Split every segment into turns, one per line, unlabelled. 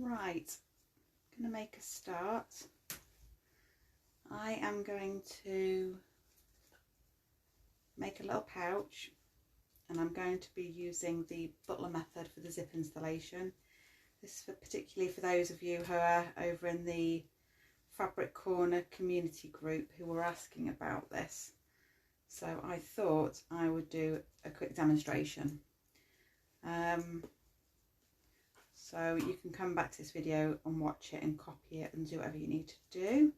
Right, I'm going to make a start. I am going to make a little pouch, and I'm going to be using the Butler method for the zip installation. This is particularly for those of you who are over in the Fabric Corner community group who were asking about this. So I thought I would do a quick demonstration. So you can come back to this video and watch it and copy it and do whatever you need to do.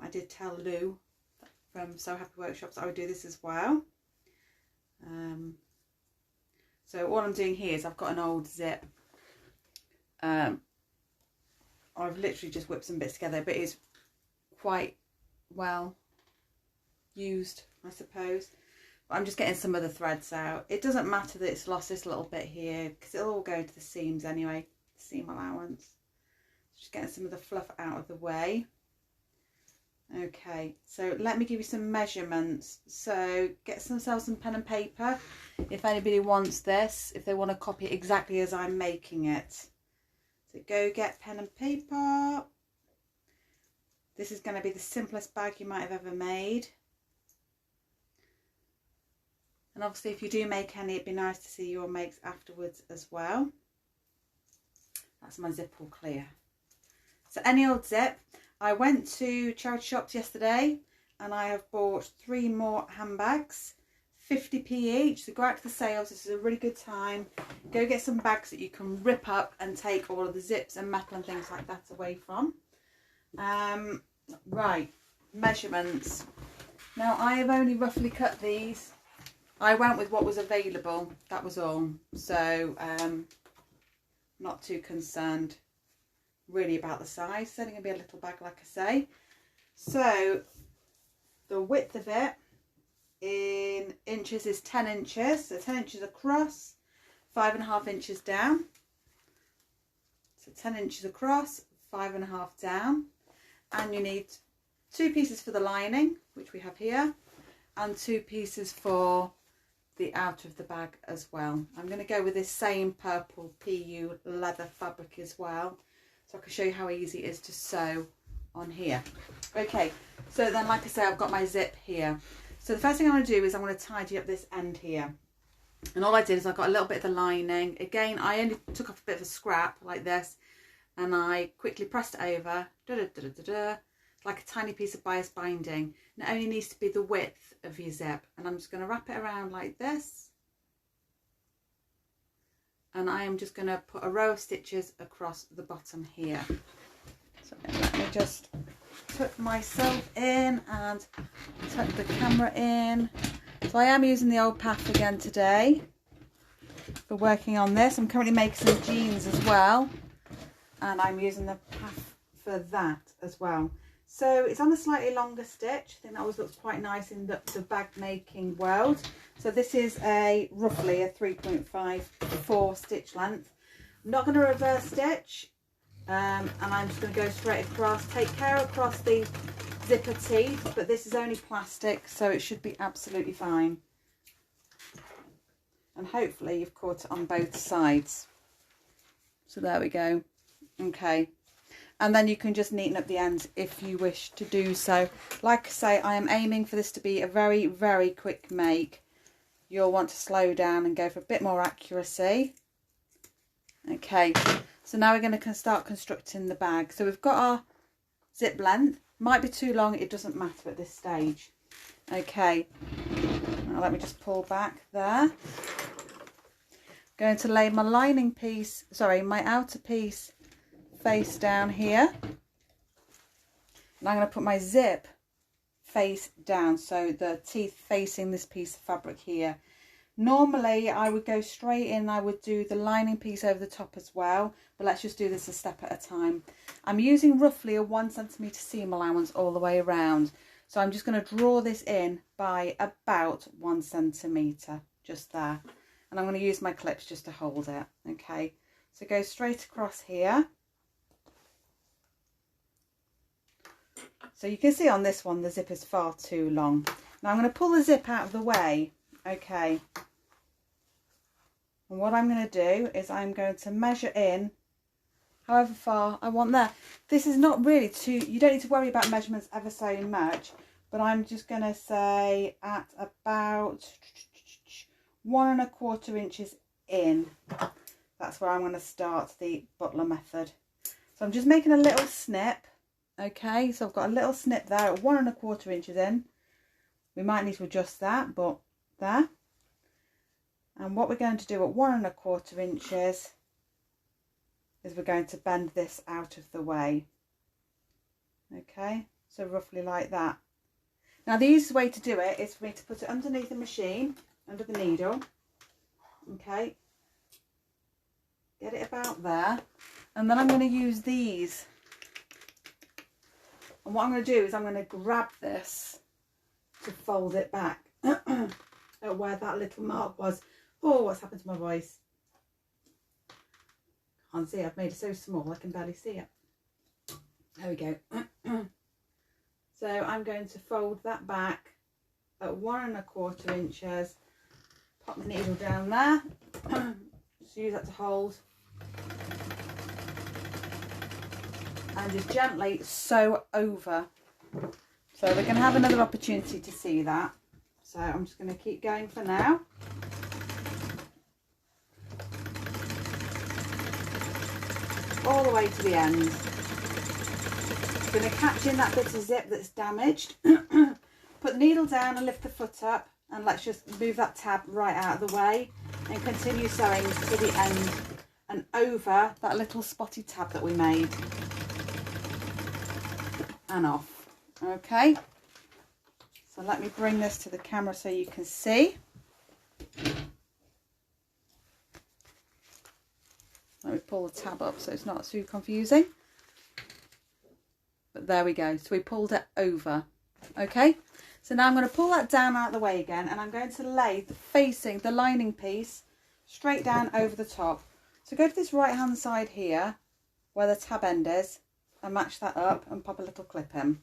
I did tell Lou from So Happy Workshops I would do this as well. So all I'm doing here is I've got an old zip. I've literally just whipped some bits together, but it's quite well used, I suppose. But I'm just getting some of the threads out. It doesn't matter that it's lost this little bit here because it'll all go to the seams anyway, the seam allowance. Just getting some of the fluff out of the way. Okay, so let me give you some measurements. So get yourself some pen and paper if anybody wants this, if they want to copy it exactly as I'm making it. So go get pen and paper. This is going to be the simplest bag you might have ever made. And obviously if you do make any, it'd be nice to see your makes afterwards as well. That's my zip all clear. So any old zip. I went to charity shops yesterday and I have bought 3 more handbags, 50p each. So go out to the sales, this is a really good time. Go get some bags that you can rip up and take all of the zips and metal and things like that away from. Right, measurements. Now I have only roughly cut these. I went with what was available, that was all. So not too concerned really about the size. It's only going to be a little bag, like I say. So the width of it in inches is 10 inches. So 10 inches across, 5.5 inches down. So 10 inches across, 5.5 down. And you need 2 pieces for the lining, which we have here, and 2 pieces for the outer of the bag as well. I'm going to go with this same purple PU leather fabric as well, so I can show you how easy it is to sew on here. Okay, so then like I say, I've got my zip here. So the first thing I'm going to do is I'm going to tidy up this end here. And all I did is I got a little bit of the lining. Again, I only took off a bit of a scrap like this, and I quickly pressed it over, like a tiny piece of bias binding. And it only needs to be the width of your zip. And I'm just going to wrap it around like this. And I am just going to put a row of stitches across the bottom here. So let me just tuck myself in and tuck the camera in. So I am using the old path again today for working on this. I'm currently making some jeans as well, and I'm using the path for that as well. So it's on a slightly longer stitch. I think that always looks quite nice in the bag making world. So this is roughly a 3.54 stitch length. I'm not going to reverse stitch, and I'm just going to go straight across. Take care across the zipper teeth, but this is only plastic, so it should be absolutely fine. And hopefully you've caught it on both sides. So there we go. Okay. And then you can just neaten up the ends if you wish to do so. Like I say, I am aiming for this to be a very, very quick make. You'll want to slow down and go for a bit more accuracy. Okay, so now we're going to start constructing the bag. So we've got our zip length. Might be too long, it doesn't matter at this stage. Okay, now let me just pull back there. Going to lay my lining piece, sorry, my outer piece face down here, and I'm going to put my zip face down, so the teeth facing this piece of fabric here. Normally I would go straight in, I would do the lining piece over the top as well, but let's just do this a step at a time. I'm using roughly a 1 centimetre seam allowance all the way around, so I'm just going to draw this in by about 1 centimetre, just there, and I'm going to use my clips just to hold it. Okay, so go straight across here. So you can see on this one, the zip is far too long. Now I'm going to pull the zip out of the way. Okay. And what I'm going to do is I'm going to measure in however far I want there. This is not really too, you don't need to worry about measurements ever so much, but I'm just going to say at about 1 1/4 inches in. That's where I'm going to start the Butler method. So I'm just making a little snip. Okay, so I've got a little snip there at 1 1/4 inches in. We might need to adjust that, but there. And what we're going to do at 1 1/4 inches is we're going to bend this out of the way. Okay, so roughly like that. Now the easiest way to do it is for me to put it underneath the machine, under the needle. Okay, get it about there, and then I'm going to use these. And what I'm going to do is I'm going to grab this to fold it back at where that little mark was. Oh, what's happened to my voice? Can't see it. I've made it so small I can barely see it. There we go. So I'm going to fold that back at 1 1/4 inches. Pop the needle down there. Just use that to hold. And just gently sew over. So we're going to have another opportunity to see that. So I'm just going to keep going for now. All the way to the end. I'm going to catch in that bit of zip that's damaged. Put the needle down and lift the foot up, and let's just move that tab right out of the way and continue sewing to the end and over that little spotty tab that we made. And off. Okay, so let me bring this to the camera so you can see. Let me pull the tab up so it's not too confusing. But there we go. So we pulled it over. Okay, so now I'm going to pull that down out of the way again, and I'm going to lay the lining piece straight down over the top. So go to this right hand side here where the tab end is and match that up and pop a little clip in.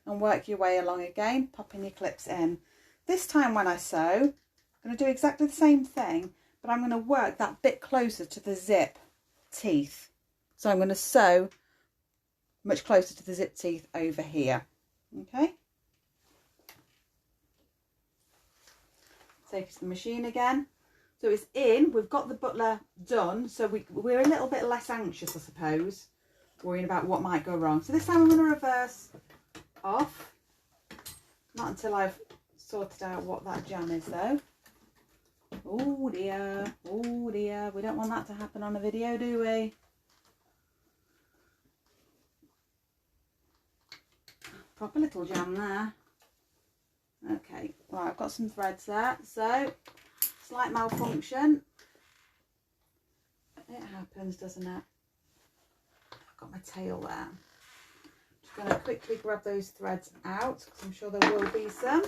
And work your way along again, popping your clips in. This time when I sew, I'm going to do exactly the same thing, but I'm going to work that bit closer to the zip teeth. So I'm going to sew much closer to the zip teeth over here. Okay. Take it to the machine again. So it's in, we've got the Butler done, so we're a little bit less anxious, I suppose, worrying about what might go wrong. So this time I'm going to reverse off, not until I've sorted out what that jam is though. Oh dear, we don't want that to happen on a video, do we? Proper little jam there. Okay, right, I've got some threads there, so slight malfunction. It happens, doesn't it? I've got my tail there. Going to quickly grab those threads out because I'm sure there will be some.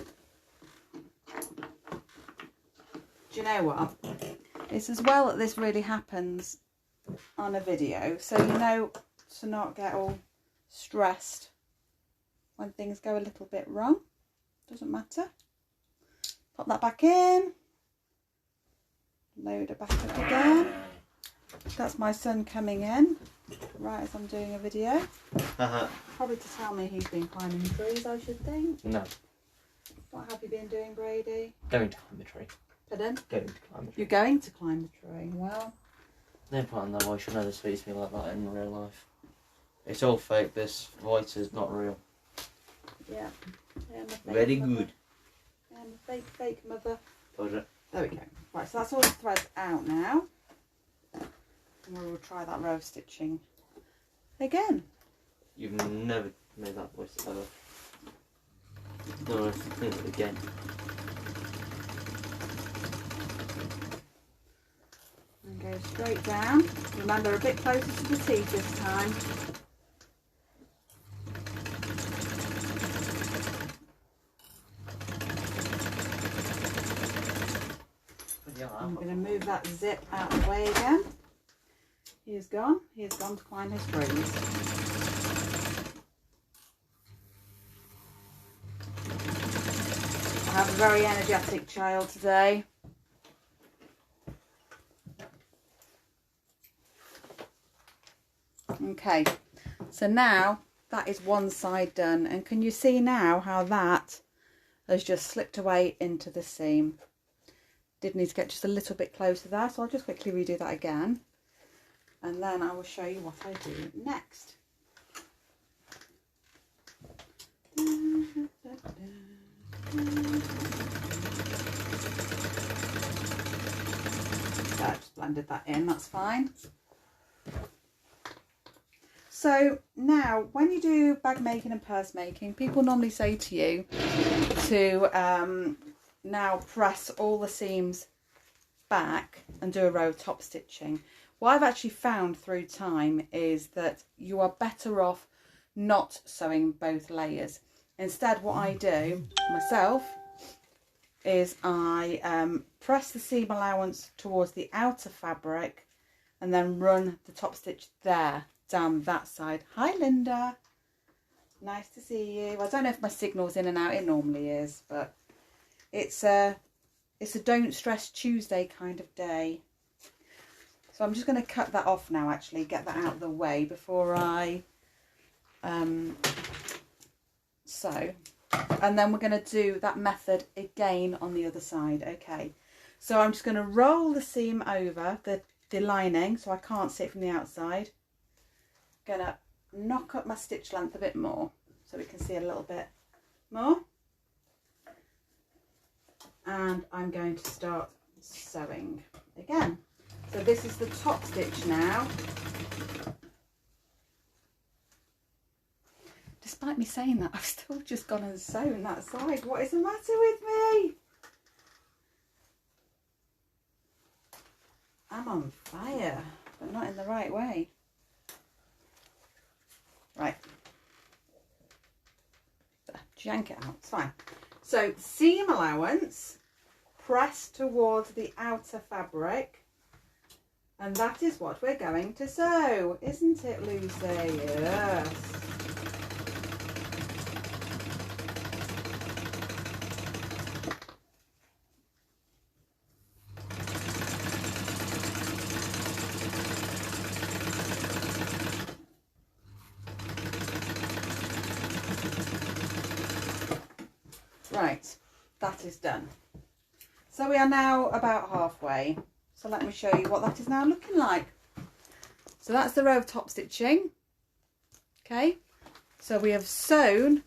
Do you know what? It's as well that this really happens on a video, so you know to not get all stressed when things go a little bit wrong. Doesn't matter. Pop that back in. Load it back up again. That's my son coming in right as I'm doing a video. Probably to tell me he's been climbing trees, I should think.
No.
What have you been doing, Brady?
Going to climb the tree.
Pardon?
Going to climb the tree.
You're going to climb the tree. Well,
No point in that voice, you never speaks to me like that in real life. It's all fake, this voice is not real.
yeah. I'm a fake
Very
mother.
good.
I'm a fake mother.
Told you.
There we go. Right, so that's all the threads out now. And we'll try that row of stitching again.
You've never made that voice ever. No, let's do it again.
And go straight down. Remember, a bit closer to the teeth this time. I'm going to move that zip out of the way again. He is gone. He has gone to climb his trees. I have a very energetic child today. Okay, so now that is one side done, and can you see now how that has just slipped away into the seam? Did need to get just a little bit closer there, so I'll just quickly redo that again, and then I will show you what I do next. So I just blended that in, that's fine. So now when you do bag making and purse making, people normally say to you to now press all the seams back and do a row of top stitching. What I've actually found through time is that you are better off not sewing both layers. Instead, what I do myself is I press the seam allowance towards the outer fabric and then run the top stitch there down that side. Hi Linda, nice to see you. I don't know if my signal's in and out, it normally is, but it's a don't stress Tuesday kind of day. So I'm just going to cut that off now, actually, get that out of the way before I sew. And then we're going to do that method again on the other side. Okay, so I'm just going to roll the seam over the lining so I can't see it from the outside. Going to knock up my stitch length a bit more so we can see a little bit more. And I'm going to start sewing again. So this is the top stitch now. Despite me saying that, I've still just gone and sewn that side. What is the matter with me? I'm on fire, but not in the right way. Right. Jank it out, it's fine. So seam allowance, press towards the outer fabric, and that is what we're going to sew, isn't it, Lucy? Yes. Right, that is done. So we are now about halfway. So let me show you what that is now looking like. So that's the row of top stitching. Okay, so we have sewn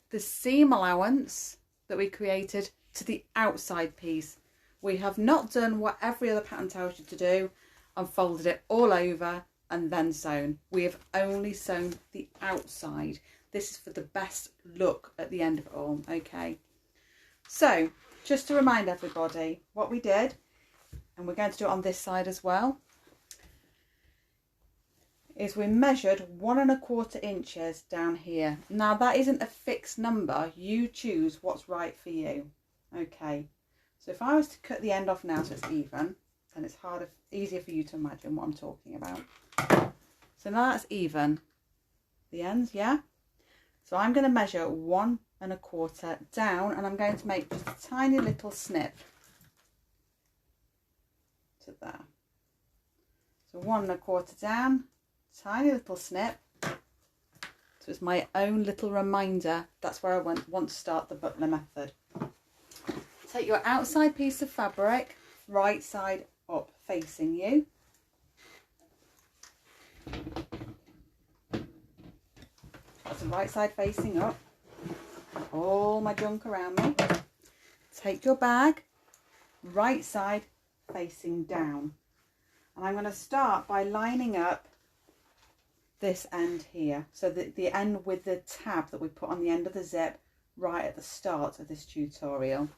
the seam allowance that we created to the outside piece. We have not done what every other pattern tells you to do and folded it all over and then sewn. We have only sewn the outside. This is for the best look at the end of it all. Okay, so just to remind everybody what we did, and we're going to do it on this side as well, is we measured 1 1/4 inches down here. Now that isn't a fixed number, you choose what's right for you. Okay, so if I was to cut the end off now so it's even, then it's easier for you to imagine what I'm talking about. So now that's even, the ends, yeah? So I'm going to measure 1 1/4 down, and I'm going to make just a tiny little snip to there. So 1 1/4 down, tiny little snip. So it's my own little reminder. That's where I want to start the Butler method. Take your outside piece of fabric, right side up facing you. That's the right side facing up. All my junk around me. Take your bag, right side facing down. And I'm going to start by lining up this end here. So the end with the tab that we put on the end of the zip right at the start of this tutorial.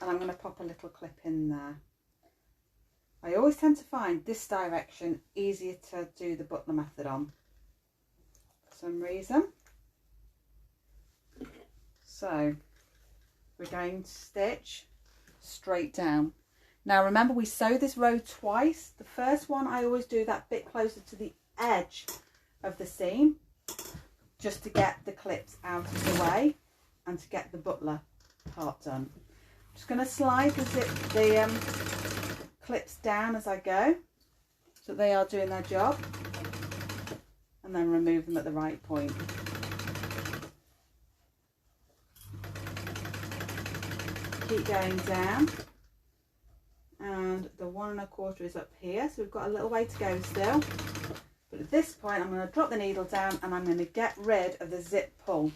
And I'm going to pop a little clip in there. I always tend to find this direction easier to do the Butler method on for some reason. So we're going to stitch straight down. Now remember, we sew this row twice. The first one I always do that bit closer to the edge of the seam, just to get the clips out of the way and to get the Butler part done. I'm just going to slide the clips down as I go, so they are doing their job. and then remove them at the right point. Keep going down, and the 1 1/4 is up here, so we've got a little way to go still. But at this point I'm going to drop the needle down and I'm going to get rid of the zip pull,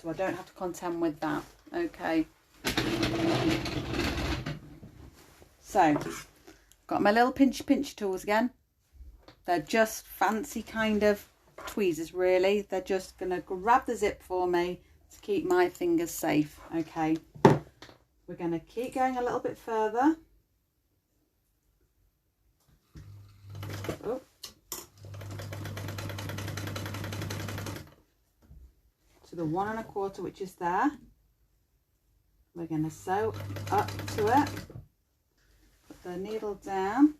so I don't have to contend with that. Okay, so got my little pinch tools again. They're just fancy kind of tweezers really. They're just going to grab the zip for me to keep my fingers safe. Okay, we're going to keep going a little bit further. Oh. To the 1 1/4, which is there. We're going to sew up to it. Put the needle down.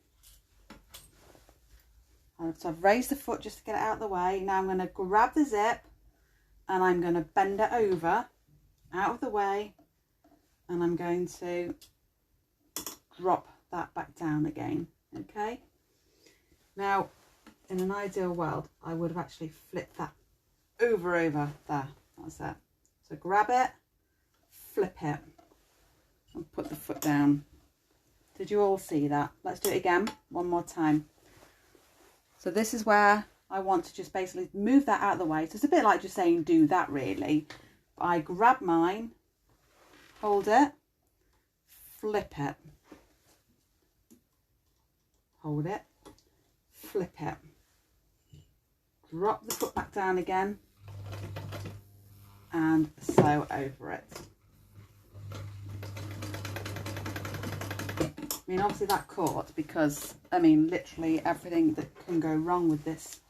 So I've raised the foot just to get it out of the way. Now I'm going to grab the zip and I'm going to bend it over, out of the way, and I'm going to drop that back down again. Okay. Now, in an ideal world, I would have actually flipped that over there. That's it. So grab it, flip it, and put the foot down. Did you all see that? Let's do it again, one more time. So this is where I want to just basically move that out of the way. So it's a bit like just saying do that really. I grab mine, hold it, flip it, hold it, flip it, drop the foot back down again, and sew over it. I mean, obviously that caught because, I mean, literally everything that can go wrong with this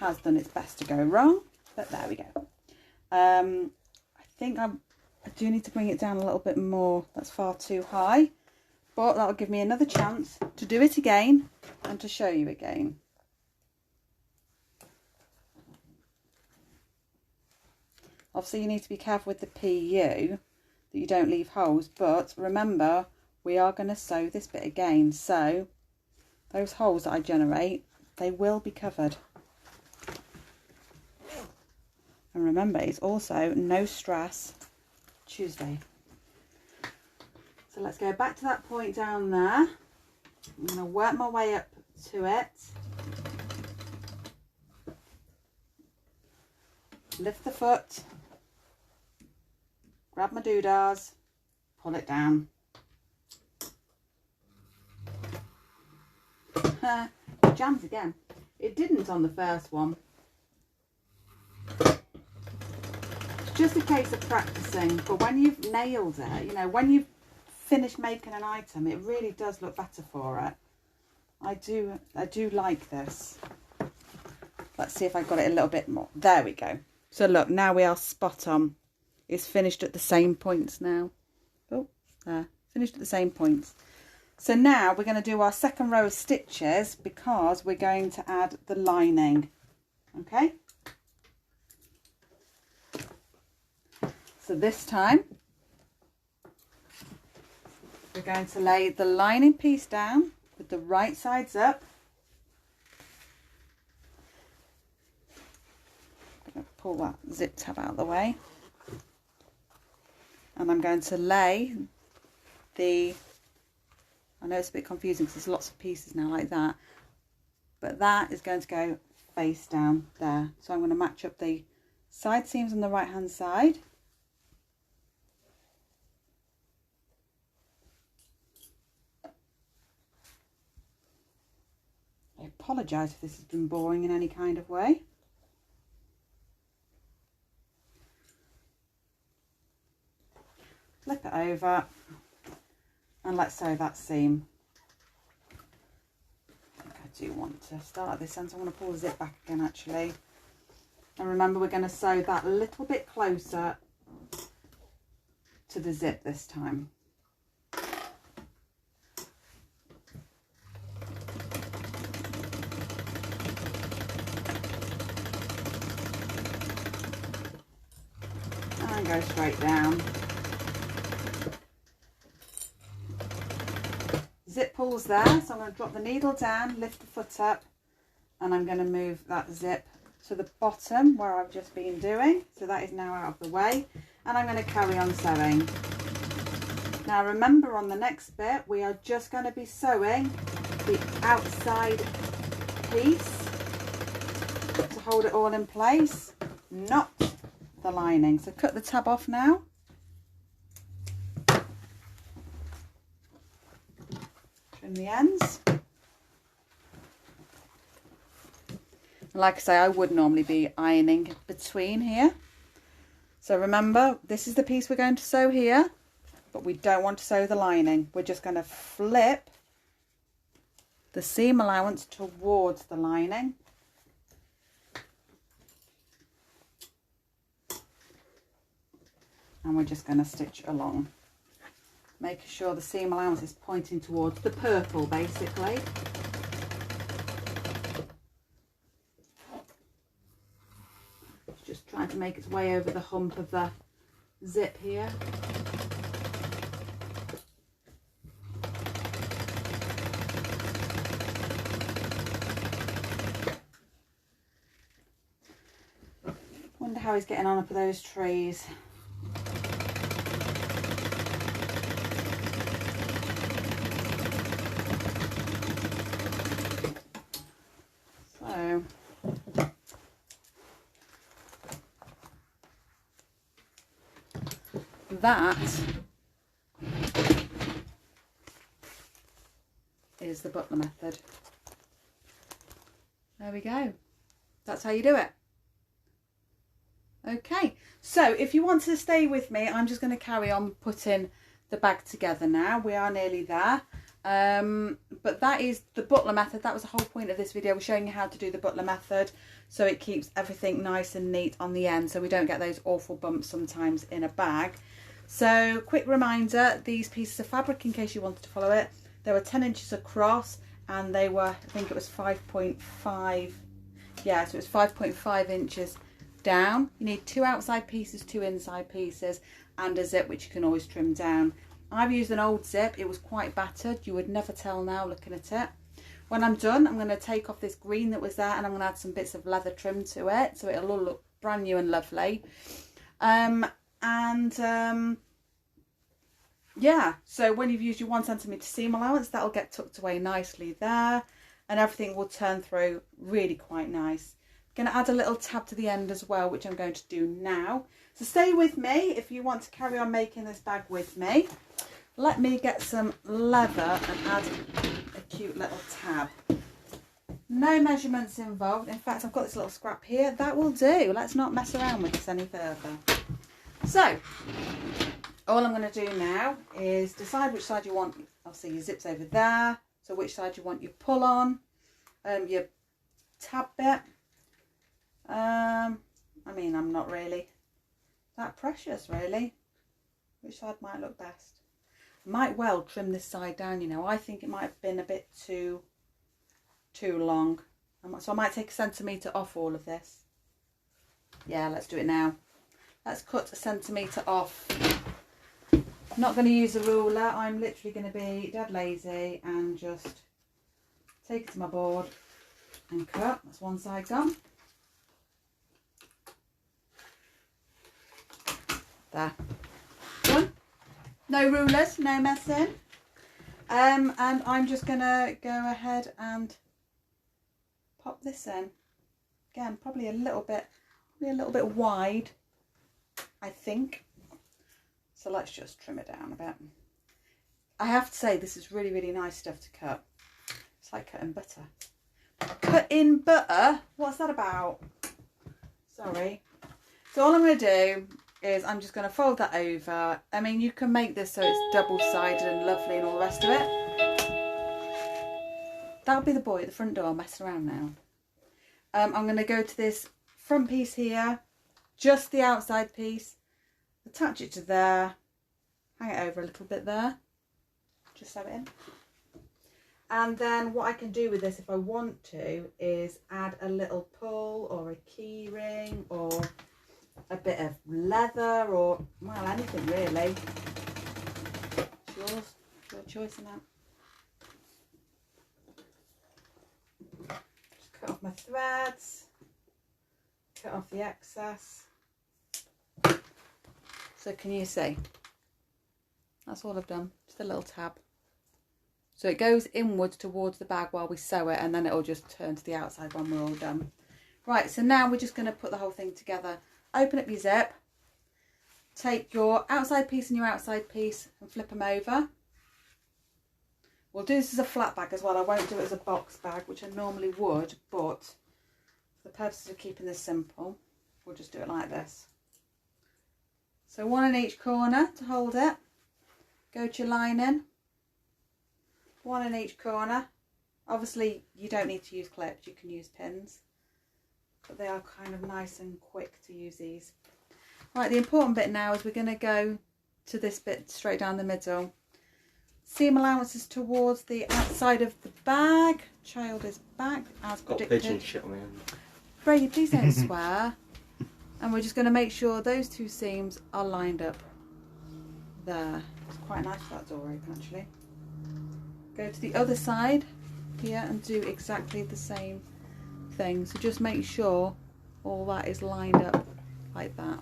has done its best to go wrong, but there we go. I think I do need to bring it down a little bit more. That's far too high, but that'll give me another chance to do it again and to show you again. Obviously you need to be careful with the PU that you don't leave holes, but remember we are going to sew this bit again, so those holes that I generate, they will be covered. And remember, it's also no stress Tuesday. So let's go back to that point down there. I'm going to work my way up to it. Lift the foot, grab my doodahs, pull it down. It jams again. It didn't on the first one. It's just a case of practicing, but when you've nailed it, you know, when you've finished making an item, it really does look better for it. I do like this. Let's see if I got it a little bit more. There we go. So look, now we are spot on. It's finished at the same points now. Oh, there. Finished at the same points. So now we're going to do our second row of stitches because we're going to add the lining. Okay? So this time we're going to lay the lining piece down with the right sides up. I'm going to pull that zip tab out of the way. And I'm going to lay the, I know it's a bit confusing because there's lots of pieces now like that, but that is going to go face down there. So I'm going to match up the side seams on the right hand side. I apologise if this has been boring in any kind of way. Flip it over and let's sew that seam. I think I do want to start at this end, so I'm going to pull the zip back again actually. And remember, we're going to sew that a little bit closer to the zip this time. And go straight down. Zip pulls there, so I'm going to drop the needle down, lift the foot up, and I'm going to move that zip to the bottom where I've just been doing. So that is now out of the way, and I'm going to carry on sewing. Now remember, on the next bit we are just going to be sewing the outside piece to hold it all in place, not the lining. So cut the tab off now. Trim the ends. Like I say, I would normally be ironing between here. So remember, this is the piece we're going to sew here, but we don't want to sew the lining. We're just going to flip the seam allowance towards the lining. And we're just going to stitch along, making sure the seam allowance is pointing towards the purple, basically. Just trying to make its way over the hump of the zip here. Wonder how he's getting on up with those trees. So that is the Butler method. There we go. That's how you do it. Okay, so if you want to stay with me, I'm just going to carry on putting the bag together now. We are nearly there. But that is the Butler method. That was the whole point of this video. We're showing you how to do the Butler method, so it keeps everything nice and neat on the end, so we don't get those awful bumps sometimes in a bag. So quick reminder, these pieces of fabric, in case you wanted to follow it, they were 10 inches across, and they were, I think it was 5.5, yeah, so it was 5.5 inches down. You need 2 outside pieces, 2 inside pieces, and a zip, which you can always trim down. I've used an old zip. It was quite battered. You would never tell now looking at it. When I'm done, I'm going to take off this green that was there, and I'm going to add some bits of leather trim to it, so it'll all look brand new and lovely. Yeah, so when you've used your 1 centimetre seam allowance, that'll get tucked away nicely there, and everything will turn through really quite nice. I'm going to add a little tab to the end as well, which I'm going to do now. So stay with me if you want to carry on making this bag with me. Let me get some leather and add a cute little tab. No measurements involved. In fact, I've got this little scrap here. That will do. Let's not mess around with this any further. So, all I'm going to do now is decide which side you want. Obviously, your zip's over there. So which side you want your pull on, your tab bit. I mean, I'm not really that precious, really. Which side might look best? I might well trim this side down, you know. I think it might have been a bit too long. So I might take 1 centimetre off all of this. Yeah, let's do it now. Let's cut 1 centimetre off. I'm not going to use a ruler. I'm literally going to be dead lazy and just take it to my board and cut. That's one side gone. There. Done. No rulers, no messing. And I'm just going to go ahead and pop this in. Again, probably a little bit wide, I think. So let's just trim it down a bit. I have to say, this is really, really nice stuff to cut. It's like cutting butter. Cutting butter? What's that about? Sorry. So all I'm going to do is I'm just going to fold that over. I mean, you can make this so it's double-sided and lovely and all the rest of it. That'll be the boy at the front door messing around now. I'm going to go to this front piece here, just the outside piece, attach it to there, hang it over a little bit there, just sew it in. And then what I can do with this if I want to is add a little pull or a key ring or a bit of leather or, well, anything really. It's yours, your choice in that. Just cut off my threads. cut off the excess. So can you see? That's all I've done, just a little tab. So it goes inwards towards the bag while we sew it, and then it'll just turn to the outside when we're all done. Right, so now we're just going to put the whole thing together. Open up your zip, take your outside piece and your outside piece and flip them over. We'll do this as a flat bag as well. I won't do it as a box bag, which I normally would, but for the purposes of keeping this simple, we'll just do it like this. So one in each corner to hold it. Go to your lining. One in each corner. Obviously, you don't need to use clips, you can use pins. But they are kind of nice and quick to use these. Right, the important bit now is we're going to go to this bit straight down the middle. Seam allowances towards the outside of the bag. Child is back as predicted.
Got pigeon shit on me.
Brady, please don't swear. And we're just going to make sure those two seams are lined up there. It's quite nice for that door open actually. Go to the other side here and do exactly the same thing. So just make sure all that is lined up like that.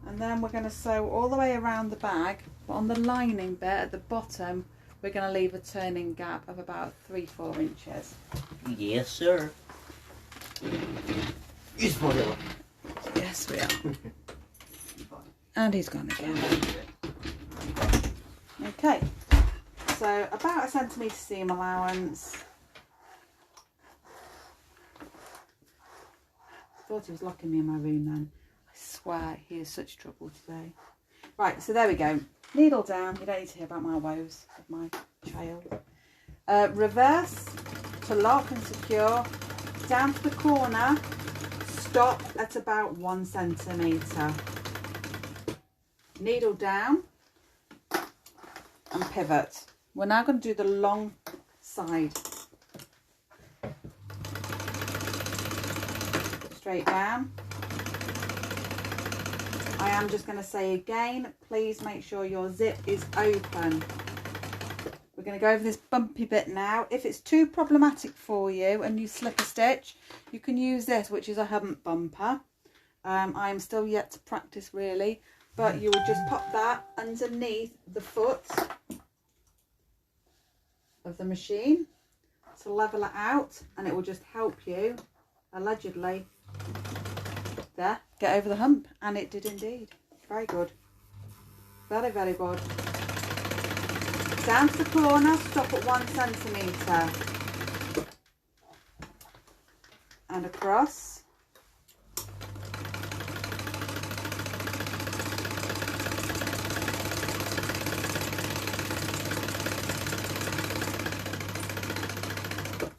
And then we're going to sew all the way around the bag, but on the lining bit at the bottom we're going to leave a turning gap of about 3-4 inches.
Yes sir. Yes,
yes we are. And he's gone again. Okay, so about 1 centimetre seam allowance. I thought he was locking me in my room then. I swear he is such trouble today. Right, so there we go. Needle down. You don't need to hear about my woes of my child. Reverse to lock and secure. Down to the corner. Stop at about 1 centimetre. Needle down and pivot. We're now going to do the long side. Straight down. I am just going to say again, please make sure your zip is open. We're going to go over this bumpy bit now. If it's too problematic for you and you slip a stitch, you can use this, which is a hump bumper. I am still yet to practice really, but you will just pop that underneath the foot of the machine to level it out, and it will just help you, allegedly, there, get over the hump. And it did indeed. Very good. Very, very good. Down to the corner, stop at 1 centimetre. And across.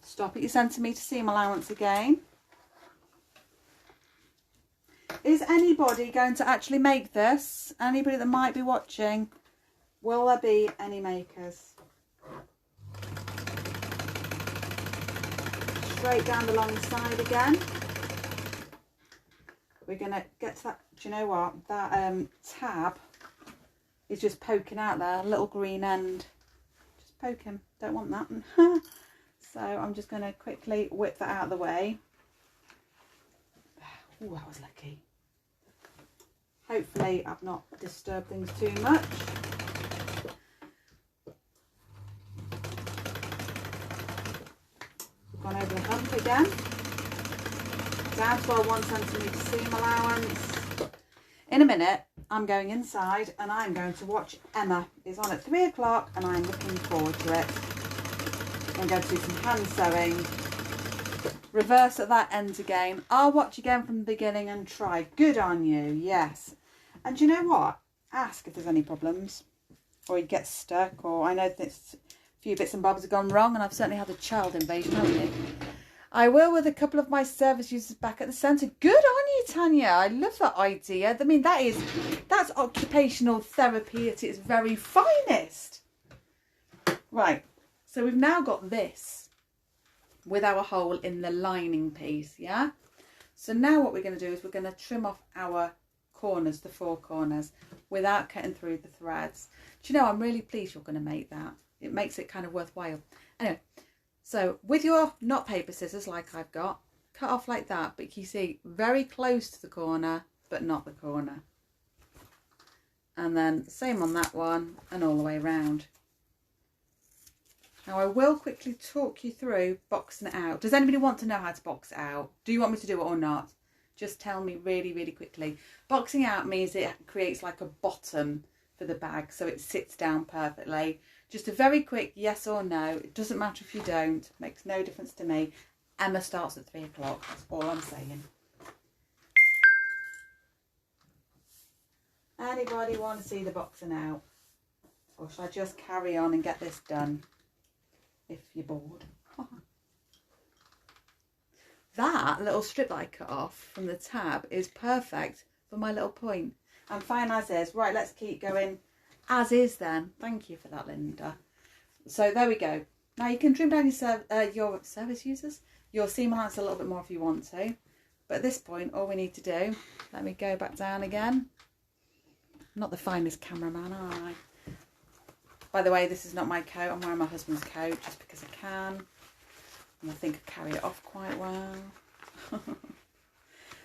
Stop at your centimetre seam allowance again. Is anybody going to actually make this? Anybody that might be watching? Will there be any makers? Straight down the long side again. We're going to get to that. Do you know what? That tab is just poking out there. A little green end. Just poke him. Don't want that. So I'm just going to quickly whip that out of the way. Oh, that was lucky. Hopefully I've not disturbed things too much. We've gone over the hump again. Down to our 1 centimetre seam allowance. In a minute I'm going inside and I'm going to watch Emma. It's on at 3 o'clock and I'm looking forward to it. I'm going to do some hand sewing. Reverse at that end again. I'll watch again from the beginning and try. Good on you, yes. And you know what? Ask if there's any problems. Or you get stuck, or I know that a few bits and bobs have gone wrong, and I've certainly had a child invasion, haven't you? I will with a couple of my service users back at the centre. Good on you, Tanya. I love that idea. I mean, that's occupational therapy at its very finest. Right. So we've now got this with our hole in the lining piece, yeah? So now what we're going to do is we're going to trim off our corners, the 4 corners, without cutting through the threads. Do you know, I'm really pleased you're going to make that. It makes it kind of worthwhile. Anyway, So with your not paper scissors like I've got, cut off like that, but you see very close to the corner, but not the corner. And then same on that one and all the way around. Now I will quickly talk you through boxing it out. Does anybody want to know how to box it out? Do you want me to do it or not? Just tell me really, really quickly. Boxing out means it creates like a bottom for the bag so it sits down perfectly. Just a very quick yes or no. It doesn't matter if you don't. Makes no difference to me. Emma starts at 3 o'clock. That's all I'm saying. Anybody want to see the boxing out? Or shall I just carry on and get this done? If you're bored. That little strip that I cut off from the tab is perfect for my little point. And fine as is. Right, let's keep going as is then. Thank you for that, Linda. So there we go. Now you can trim down your service users, your seam allowance a little bit more if you want to. But at this point, all we need to do, let me go back down again. I'm not the finest cameraman, am I? By the way, this is not my coat. I'm wearing my husband's coat just because I can. And I think I carry it off quite well.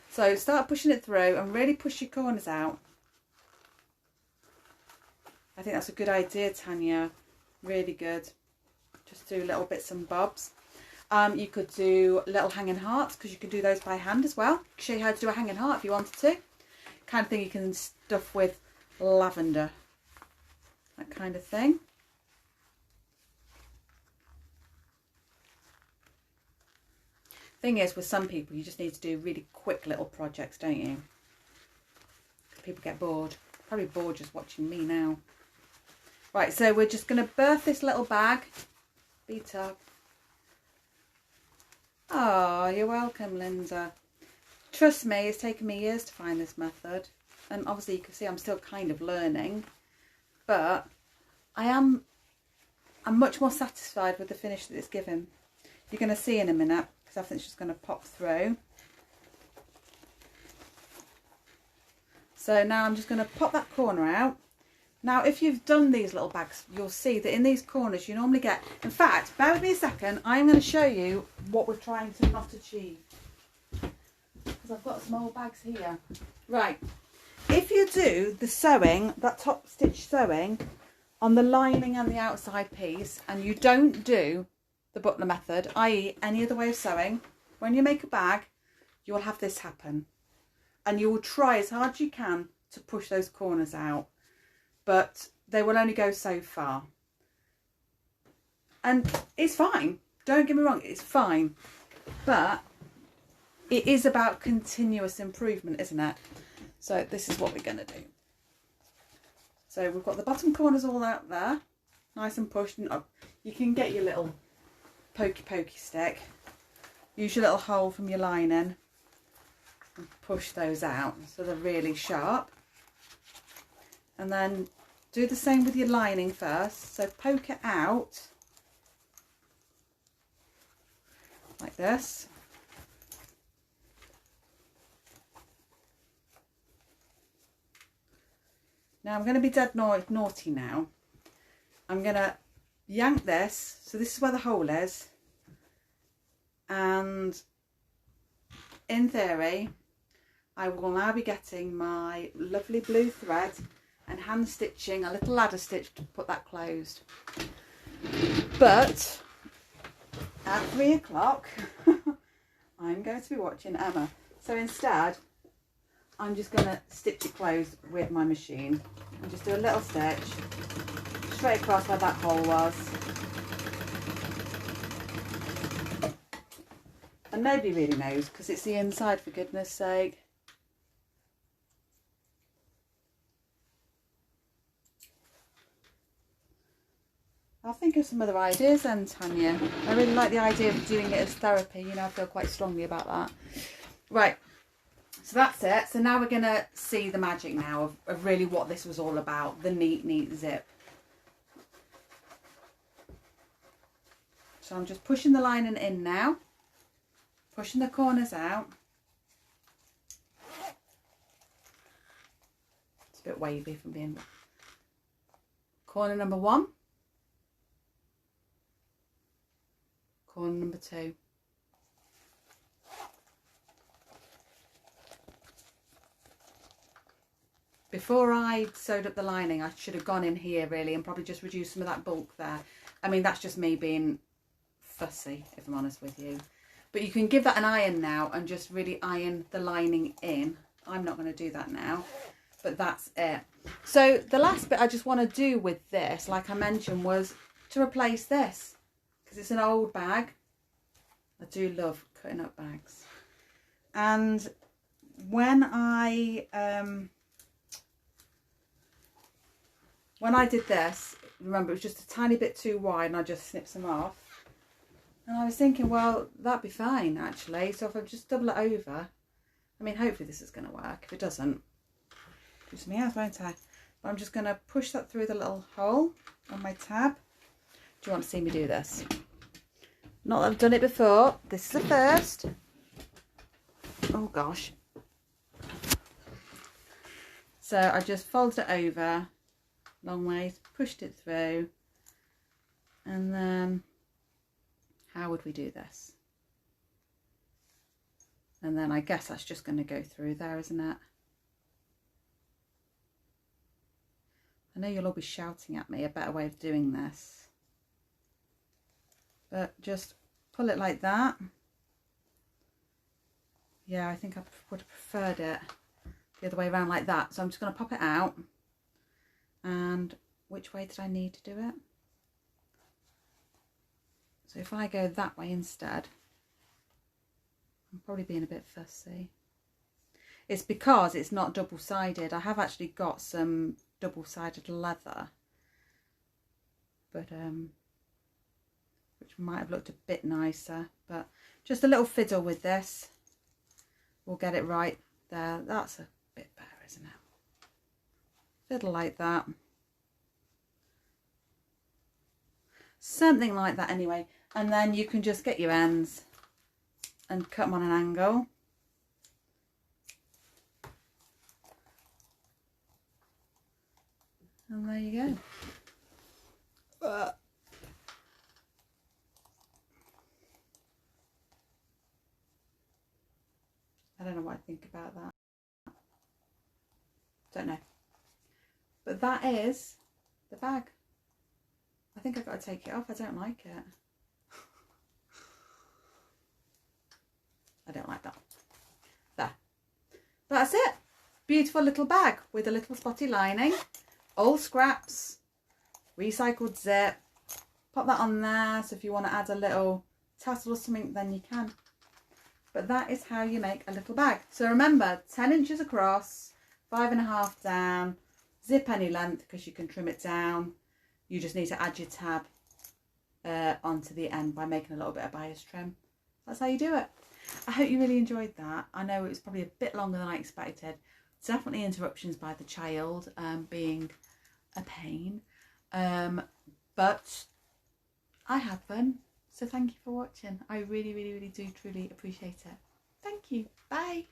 So start pushing it through and really push your corners out. I think that's a good idea, Tanya. Really good. Just do little bits and bobs. You could do little hanging hearts because you could do those by hand as well. Show you how to do a hanging heart if you wanted to. Kind of thing you can stuff with lavender. That kind of thing. Thing is, with some people, you just need to do really quick little projects, don't you? People get bored. Probably bored just watching me now. Right, so we're just going to birth this little bag. Beat up. Oh, you're welcome, Linda. Trust me, it's taken me years to find this method. And obviously you can see I'm still kind of learning. But I'm much more satisfied with the finish that it's given. You're going to see in a minute, because I think it's just going to pop through. So now I'm just going to pop that corner out. Now, if you've done these little bags, you'll see that in these corners you normally get... In fact, bear with me a second. I'm going to show you what we're trying to not achieve. Because I've got some old bags here. Right. If you do the sewing, that top stitch sewing, on the lining and the outside piece, and you don't do the Butler method, i.e. any other way of sewing, when you make a bag, you will have this happen. And you will try as hard as you can to push those corners out. But they will only go so far. And it's fine. Don't get me wrong, it's fine. But it is about continuous improvement, isn't it? So this is what we're going to do. So we've got the bottom corners all out there. Nice and pushed and up. You can get your little pokey stick. Use your little hole from your lining. And push those out so they're really sharp. And then do the same with your lining first. So poke it out like this. Now I'm going to be dead naughty now. I'm going to yank this. So this is where the hole is. And in theory, I will now be getting my lovely blue thread and hand stitching a little ladder stitch to put that closed. But at 3 o'clock, I'm going to be watching Emma. So instead, I'm just going to stitch it closed with my machine and just do a little stitch straight across where that hole was. And nobody really knows because it's the inside, for goodness sake. I'll think of some other ideas then, Tanya. I really like the idea of doing it as therapy. You know, I feel quite strongly about that. Right. So that's it. So now we're going to see the magic now of really what this was all about. The neat zip. So I'm just pushing the lining in now. Pushing the corners out. It's a bit wavy from being... Corner number 1. corner number 2. Before I sewed up the lining, I should have gone in here really and probably just reduced some of that bulk there. I mean, that's just me being fussy, if I'm honest with you. But you can give that an iron now and just really iron the lining in. I'm not going to do that now, but that's it. So the last bit I just want to do with this, like I mentioned, was to replace this, because it's an old bag. I do love cutting up bags. And when I did this, remember, it was just a tiny bit too wide and I just snipped some off. And I was thinking, well, that'd be fine actually. So if I just double it over, I mean, hopefully this is going to work. If it doesn't, do something else, won't I? But I'm just going to push that through the little hole on my tab. Do you want to see me do this? Not that I've done it before. This is the first. Oh gosh. So I just folded it over long ways, pushed it through, and then how would we do this? And then I guess that's just going to go through there, isn't it? I know you'll all be shouting at me a better way of doing this, but just pull it like that. Yeah, I think I would have preferred it the other way around like that. So I'm just going to pop it out. And which way did I need to do it? So if I go that way instead, I'm probably being a bit fussy. It's because it's not double-sided. I have actually got some double-sided leather, but which might have looked a bit nicer, but just a little fiddle with this. We'll get it right there. That's a bit better, isn't it? Fiddle like that. Something like that anyway. And then you can just get your ends and cut them on an angle. And there you go. I don't know what I think about that. Don't know. But that is the bag. I think I've got to take it off. I don't like it. I don't like that. There. That's it. Beautiful little bag with a little spotty lining. Old scraps. Recycled zip. Pop that on there. So if you want to add a little tassel or something, then you can. But that is how you make a little bag. So remember, 10 inches across, 5.5 down. Zip any length because you can trim it down. You just need to add your tab onto the end by making a little bit of bias trim. That's how you do it. I hope you really enjoyed that. I know it was probably a bit longer than I expected. Definitely interruptions by the child being a pain. But I had fun. So thank you for watching. I really, really, really do truly appreciate it. Thank you. Bye.